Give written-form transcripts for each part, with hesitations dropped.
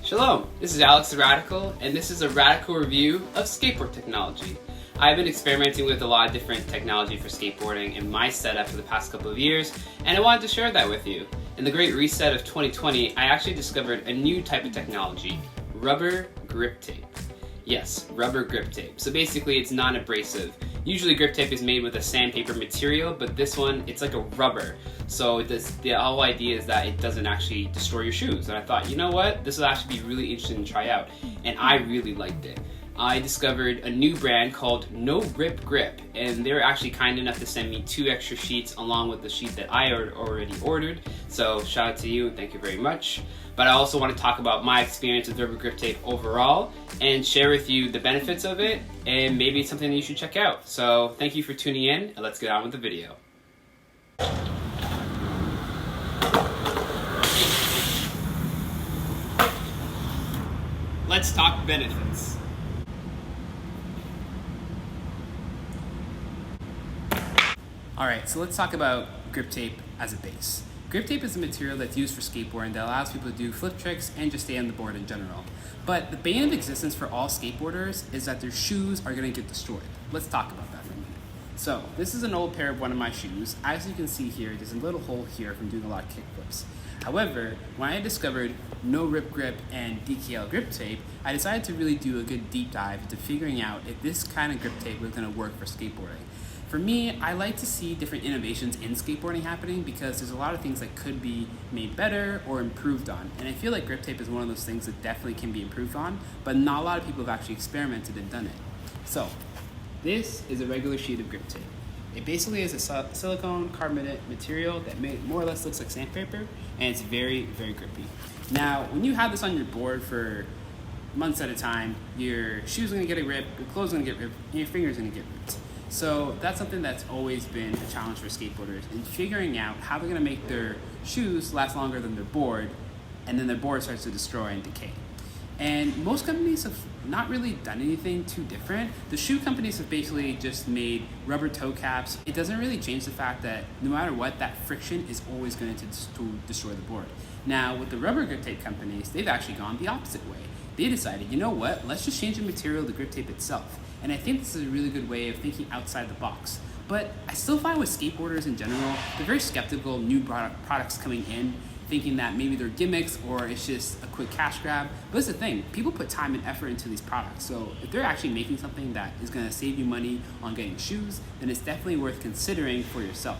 Shalom, this is Alex the Radical, and this is a radical review of skateboard technology. I've been experimenting with a lot of different technology for skateboarding in my setup for the past couple of years, and I wanted to share that with you. In the great reset of 2020, I actually discovered a new type of technology, rubber grip tape. Yes, rubber grip tape. So basically it's non-abrasive. Usually grip tape is made with a sandpaper material, but this one, it's like a rubber. So the whole idea is that it doesn't actually destroy your shoes. And I thought, you know what? This will actually be really interesting to try out. And I really liked it. I discovered a new brand called No Rip Grip, and they were actually kind enough to send me 2 extra sheets along with the sheet that I already ordered. So shout out to you and thank you very much. But I also want to talk about my experience with rubber grip tape overall and share with you the benefits of it, and maybe it's something that you should check out. So thank you for tuning in, and let's get on with the video. Let's talk benefits. Alright, so let's talk about grip tape as a base. Grip tape is a material that's used for skateboarding that allows people to do flip tricks and just stay on the board in general. But the bane of existence for all skateboarders is that their shoes are going to get destroyed. Let's talk about that for a minute. So, this is an old pair of one of my shoes. As you can see here, there's a little hole here from doing a lot of kickflips. However, when I discovered No Rip Grip and DKL grip tape, I decided to really do a good deep dive into figuring out if this kind of grip tape was going to work for skateboarding. For me, I like to see different innovations in skateboarding happening because there's a lot of things that could be made better or improved on. And I feel like grip tape is one of those things that definitely can be improved on, but not a lot of people have actually experimented and done it. So, this is a regular sheet of grip tape. It basically is a silicone carbonate material that more or less looks like sandpaper, and it's very, very grippy. Now, when you have this on your board for months at a time, your shoes are gonna get a rip, your clothes are gonna get ripped, and your fingers are gonna get ripped. So that's something that's always been a challenge for skateboarders in figuring out how they're going to make their shoes last longer than their board, and then their board starts to destroy and decay. And most companies have not really done anything too different. The shoe companies have basically just made rubber toe caps. It doesn't really change the fact that no matter what, that friction is always going to destroy the board. Now, with the rubber grip tape companies, they've actually gone the opposite way. They decided, you know what, let's just change the material of the grip tape itself. And I think this is a really good way of thinking outside the box. But I still find with skateboarders in general, they're very skeptical of new products coming in, thinking that maybe they're gimmicks or it's just a quick cash grab. But that's the thing, people put time and effort into these products. So if they're actually making something that is gonna save you money on getting shoes, then it's definitely worth considering for yourself.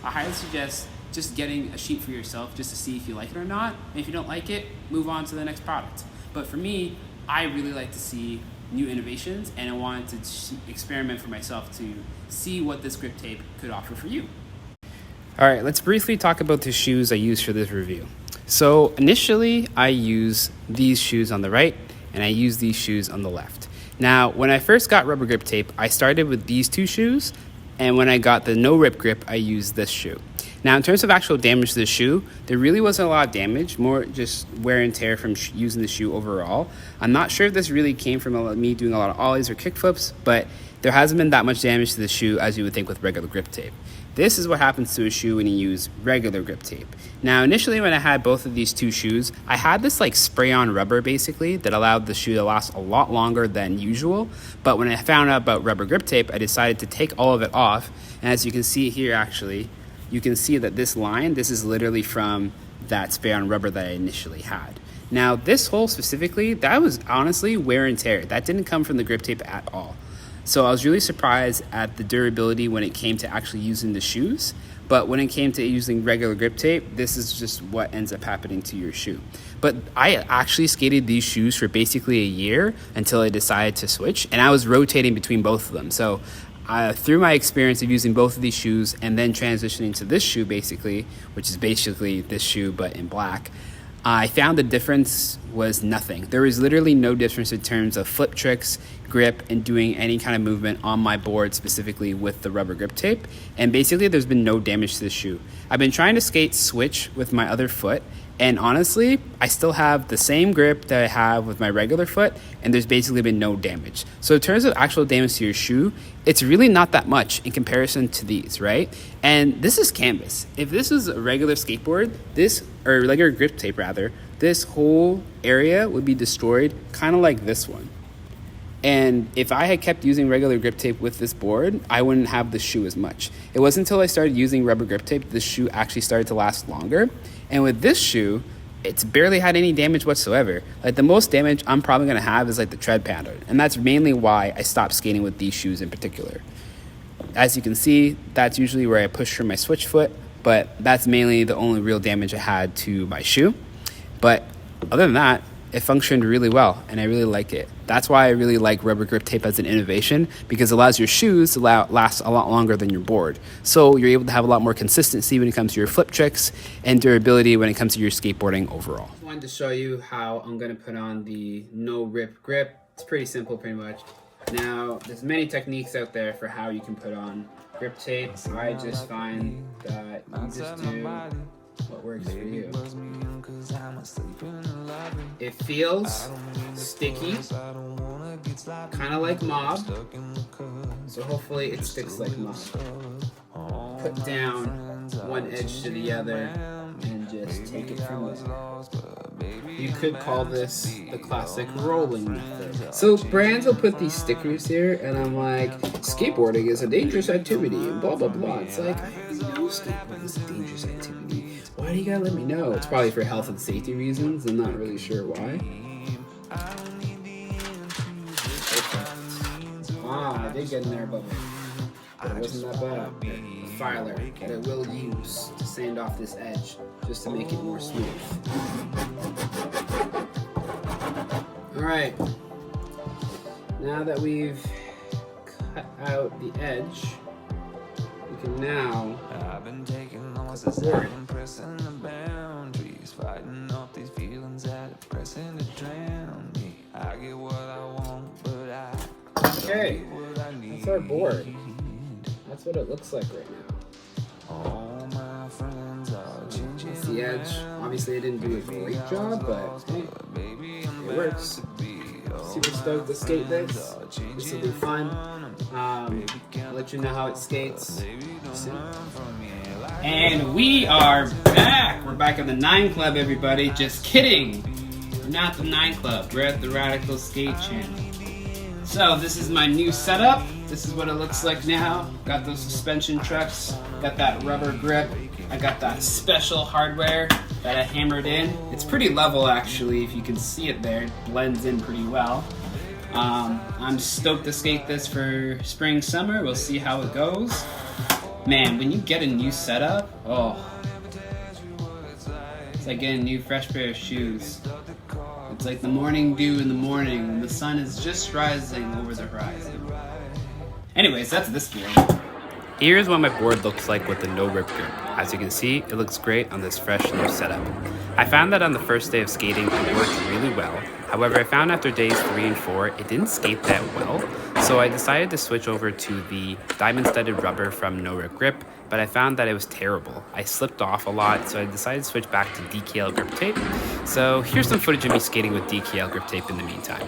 I highly suggest just getting a sheet for yourself just to see if you like it or not. And if you don't like it, move on to the next product. But for me, I really like to see new innovations, and I wanted to experiment for myself to see what this grip tape could offer for you. All right, let's briefly talk about the shoes I use for this review. So initially, I use these shoes on the right, and I use these shoes on the left. Now, when I first got rubber grip tape, I started with these 2 shoes, and when I got the No Rip Grip, I used this shoe. Now, in terms of actual damage to the shoe, there really wasn't a lot of damage, more just wear and tear from using the shoe overall. I'm not sure if this really came from me doing a lot of ollies or kickflips, but there hasn't been that much damage to the shoe as you would think with regular grip tape. This is what happens to a shoe when you use regular grip tape. Now, initially when I had both of these 2 shoes, I had this like spray-on rubber basically that allowed the shoe to last a lot longer than usual. But when I found out about rubber grip tape, I decided to take all of it off. And as you can see here actually, you can see that this line, this is literally from that spray-on rubber that I initially had. Now, this hole specifically, that was honestly wear and tear. That didn't come from the grip tape at all. So I was really surprised at the durability when it came to actually using the shoes. But when it came to using regular grip tape, this is just what ends up happening to your shoe. But I actually skated these shoes for basically a year until I decided to switch. And I was rotating between both of them. So through my experience of using both of these shoes and then transitioning to this shoe basically, which is basically this shoe but in black, I found the difference was nothing. There was literally no difference in terms of flip tricks, grip, and doing any kind of movement on my board specifically with the rubber grip tape. And basically there's been no damage to the shoe. I've been trying to skate switch with my other foot, and honestly, I still have the same grip that I have with my regular foot, and there's basically been no damage. So in terms of actual damage to your shoe, it's really not that much in comparison to these, right? And this is canvas. If this was a regular skateboard, or regular grip tape rather, this whole area would be destroyed, kind of like this one. And if I had kept using regular grip tape with this board, I wouldn't have the shoe as much. It wasn't until I started using rubber grip tape, the shoe actually started to last longer. And with this shoe, it's barely had any damage whatsoever. Like, the most damage I'm probably gonna have is like the tread pattern. And that's mainly why I stopped skating with these shoes in particular. As you can see, that's usually where I push from my switch foot, but that's mainly the only real damage I had to my shoe. But other than that, it functioned really well, and I really like it. That's why I really like rubber grip tape as an innovation, because it allows your shoes to last a lot longer than your board. So you're able to have a lot more consistency when it comes to your flip tricks and durability when it comes to your skateboarding overall. I wanted to show you how I'm going to put on the no rip grip. It's pretty simple, pretty much. Now, there's many techniques out there for how you can put on grip tape. I just find that you just do what works for you. It feels sticky, kind of like mob, so hopefully it sticks like mob. Put down one edge to the other and just take it from there. You could call this the classic rolling method. So brands will put these stickers here, and I'm like, skateboarding is a dangerous activity, and blah blah blah. It's like, I already know skateboarding is a dangerous activity. Why do you gotta let me know? It's probably for health and safety reasons. I'm not really sure why. I did get in there, but it wasn't that bad. A filer that I will use to sand off this edge just to make it more smooth. Alright, now that we've cut out the edge, we can now cut the board. Fighting off these feelings that are pressing to drown me. I get what I want, but okay, that's our board. That's what it looks like right now. That's the edge. Obviously I didn't do a great job, but hey, it works. Super stoked to skate this. This will be fun. I'll let you know how it skates soon. And we are back. We're back at the 9 Club, everybody. Just kidding. We're not at the 9 Club. We're at the Radical Skate Channel. So this is my new setup. This is what it looks like now. Got those suspension trucks. Got that rubber grip. I got that special hardware that I hammered in. It's pretty level, actually. If you can see it there, it blends in pretty well. I'm stoked to skate this for spring, summer. We'll see how it goes. Man, when you get a new setup, oh, it's like getting a new fresh pair of shoes. It's like the morning dew in the morning when the sun is just rising over the horizon. Anyways, that's this board. Here's what my board looks like with the no rip grip. As you can see, it looks great on this fresh new setup. I found that on the first day of skating, it worked really well. However, I found after days 3 and 4, it didn't skate that well. So I decided to switch over to the diamond-studded rubber from No Rip Grip, but I found that it was terrible. I slipped off a lot, so I decided to switch back to DKL grip tape. So here's some footage of me skating with DKL grip tape in the meantime.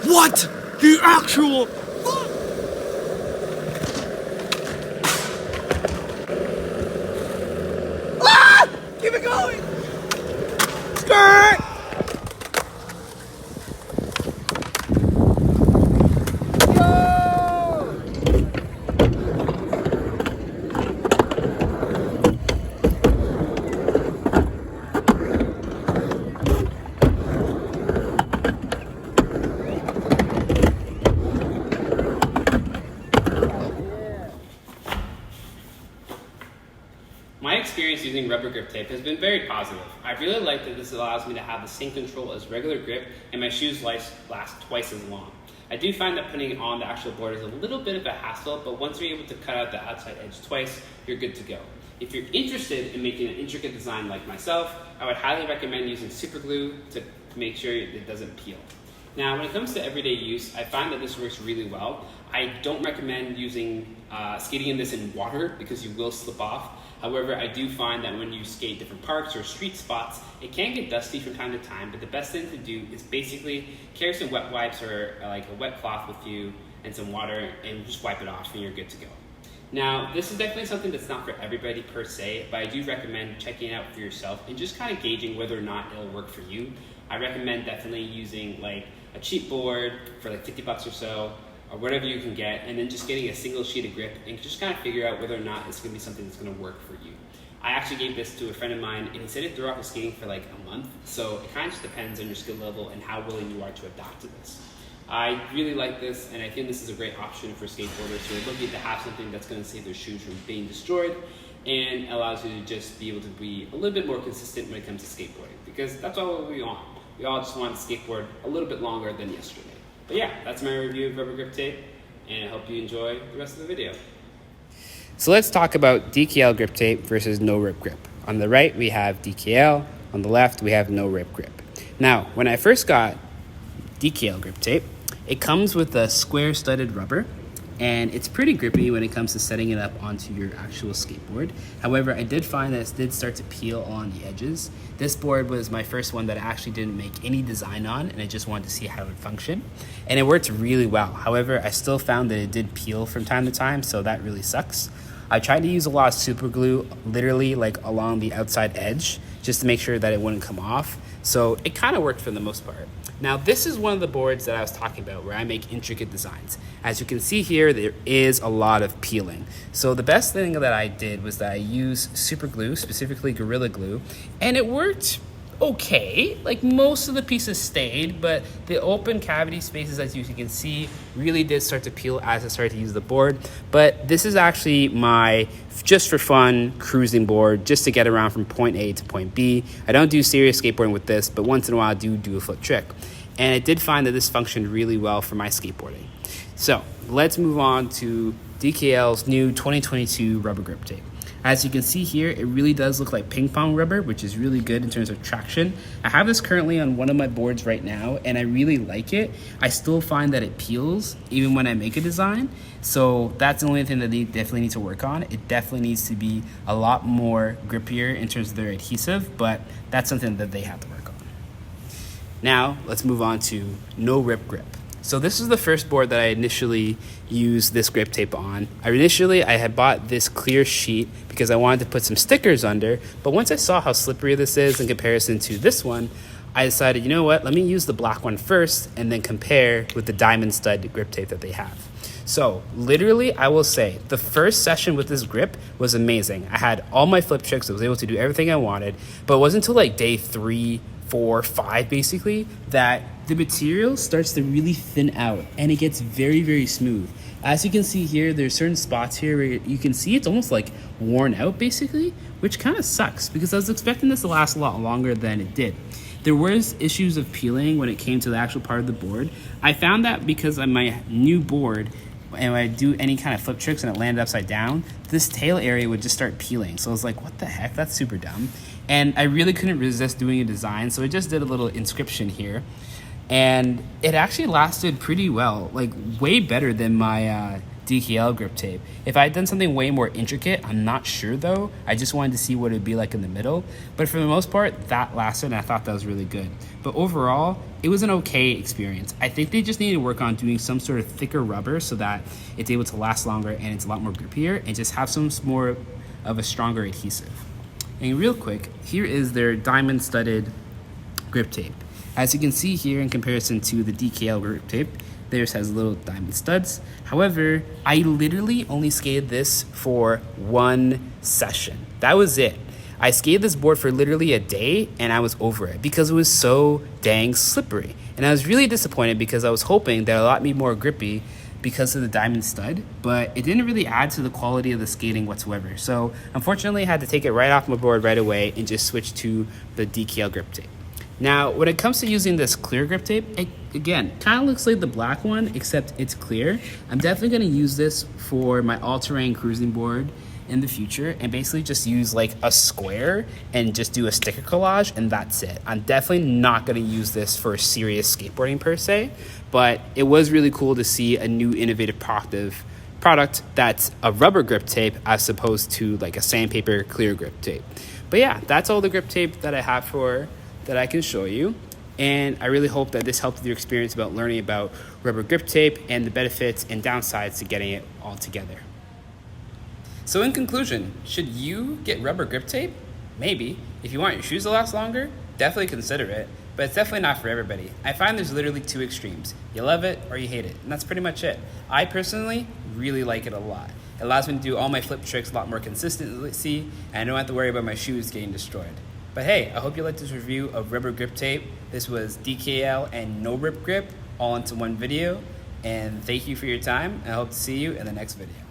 What? The actual... Ah! Keep it going! Skirt! My experience using rubber grip tape has been very positive. I really like that this allows me to have the same control as regular grip, and my shoes last twice as long. I do find that putting it on the actual board is a little bit of a hassle, but once you're able to cut out the outside edge twice, you're good to go. If you're interested in making an intricate design like myself, I would highly recommend using super glue to make sure it doesn't peel. Now, when it comes to everyday use, I find that this works really well. I don't recommend using skating in this in water because you will slip off. However, I do find that when you skate different parks or street spots, it can get dusty from time to time, but the best thing to do is basically carry some wet wipes or like a wet cloth with you and some water and just wipe it off and you're good to go. Now, this is definitely something that's not for everybody per se, but I do recommend checking it out for yourself and just kind of gauging whether or not it'll work for you. I recommend definitely using like a cheap board for like 50 bucks or so, or whatever you can get, and then just getting a single sheet of grip and just kind of figure out whether or not it's going to be something that's going to work for you. I actually gave this to a friend of mine, and he said it threw off his skating for like a month, so it kind of just depends on your skill level and how willing you are to adapt to this. I really like this, and I think this is a great option for skateboarders who are looking to have something that's going to save their shoes from being destroyed and allows you to just be able to be a little bit more consistent when it comes to skateboarding, because that's all we want. We all just want to skateboard a little bit longer than yesterday. But yeah, that's my review of rubber grip tape, and I hope you enjoy the rest of the video. So let's talk about DKL grip tape versus no rip grip. On the right, we have DKL. On the left, we have no rip grip. Now, when I first got DKL grip tape, it comes with a square studded rubber, and it's pretty grippy when it comes to setting it up onto your actual skateboard. However, I did find that it did start to peel on the edges. This board was my first one that I actually didn't make any design on, and I just wanted to see how it would function. And it worked really well. However, I still found that it did peel from time to time, so that really sucks. I tried to use a lot of super glue, literally like along the outside edge, just to make sure that it wouldn't come off. So it kind of worked for the most part. Now, this is one of the boards that I was talking about where I make intricate designs. As you can see here, there is a lot of peeling. So the best thing that I did was that I used super glue, specifically Gorilla Glue, and it worked okay. Like most of the pieces stayed, but the open cavity spaces, as you can see, really did start to peel as I started to use the board. But this is actually my just for fun cruising board, just to get around from point A to point B. I don't do serious skateboarding with this, but once in a while I do a flip trick. And I did find that this functioned really well for my skateboarding. So let's move on to DKL's new 2022 rubber grip tape. As you can see here, it really does look like ping pong rubber, which is really good in terms of traction. I have this currently on one of my boards right now, and I really like it. I still find that it peels even when I make a design. So that's the only thing that they definitely need to work on. It definitely needs to be a lot more grippier in terms of their adhesive, but that's something that they have to work on. Now, let's move on to no rip grip. So this is the first board that I initially used this grip tape on. I had bought this clear sheet because I wanted to put some stickers under, but once I saw how slippery this is in comparison to this one, I decided, you know what, let me use the black one first and then compare with the diamond stud grip tape that they have. So literally, I will say the first session with this grip was amazing. I had all my flip tricks. I was able to do everything I wanted, but it wasn't until like day 3, 4, 5 basically that the material starts to really thin out and it gets very, very smooth. As you can see here, there's certain spots here where you can see it's almost like worn out basically, which kind of sucks because I was expecting this to last a lot longer than it did. There was issues of peeling when it came to the actual part of the board. I found that because on my new board, and when I do any kind of flip tricks and it landed upside down, this tail area would just start peeling. So I was like, what the heck? That's super dumb. And I really couldn't resist doing a design, so I just did a little inscription here. And it actually lasted pretty well, like way better than my DKL grip tape. If I had done something way more intricate, I'm not sure though. I just wanted to see what it'd be like in the middle. But for the most part, that lasted and I thought that was really good. But overall, it was an okay experience. I think they just need to work on doing some sort of thicker rubber so that it's able to last longer and it's a lot more grippier, and just have some more of a stronger adhesive. And real quick, here is their diamond studded grip tape. As you can see here, in comparison to the DKL grip tape, theirs has little diamond studs. However, I literally only skated this for one session. That was it. I skated this board for literally a day and I was over it because it was so dang slippery. And I was really disappointed because I was hoping that it'd let me more grippy because of the diamond stud, but it didn't really add to the quality of the skating whatsoever. So unfortunately, I had to take it right off my board right away and just switch to the DKL grip tape. Now, when it comes to using this clear grip tape, it, again, kind of looks like the black one, except it's clear. I'm definitely going to use this for my all-terrain cruising board in the future, and basically just use like a square and just do a sticker collage, and that's it. I'm definitely not going to use this for serious skateboarding per se, but it was really cool to see a new innovative product that's a rubber grip tape as opposed to like a sandpaper clear grip tape. But yeah, that's all the grip tape that I have that I can show you. And I really hope that this helped with your experience about learning about rubber grip tape and the benefits and downsides to getting it all together. So in conclusion, should you get rubber grip tape? Maybe. If you want your shoes to last longer, definitely consider it, but it's definitely not for everybody. I find there's literally two extremes. You love it or you hate it, and that's pretty much it. I personally really like it a lot. It allows me to do all my flip tricks a lot more consistently, and I don't have to worry about my shoes getting destroyed. But hey, I hope you liked this review of rubber grip tape. This was DKL and no rip grip all into one video. And thank you for your time. I hope to see you in the next video.